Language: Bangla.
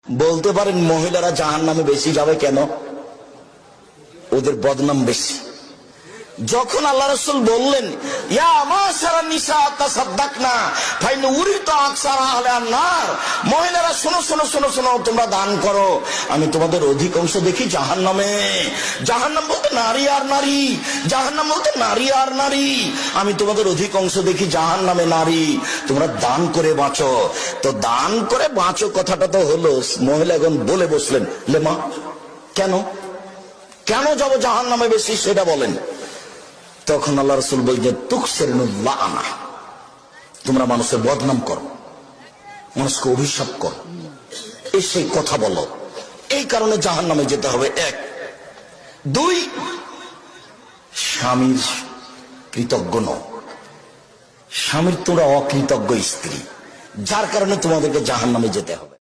বলতে পারেন মহিলারা জাহান্নামে বেশি যাবে কেন? ওদের বদনাম বেশি। যখন আল্লাহ রাসূল বললেন ইয়া মাশারা নিসা তাসাদদাকনা ফাইন উরিতা আকসারা আহলান নার, মহিলারা শোনো শোনো শোনো শোনো, তোমরা দান করো, আমি তোমাদের অধিকাংশ দেখি জাহান্নামে। জাহান্নাম বলতে নারী আর নারী, জাহান্নাম বলতে নারী আর নারী, আমি তোমাদের অধিকাংশ দেখি জাহান্নামে নারী, তোমরা দান করে বাঁচো। তো দান করে বাঁচো কথাটা তো হলো, মহিলা এখন বলে বসলেন লেমা কেন কেন যাবো জাহান্নামে বেশি সেটা বলেন। তখন আল্লাহ রাসূল বলছেন তুকসিরুল্লাহ, তোমরা মানুষের বদনাম করো, মানুষকে অভিশাপ করো, এই সেই কথা বলো, এই কারণে জাহান্নামে যেতে হবে। এক। দুই, স্বামীর কৃতজ্ঞ নও, স্বামীর তোমরা অকৃতজ্ঞ স্ত্রী, যার কারণে তোমাদেরকে জাহান্নামে যেতে হবে।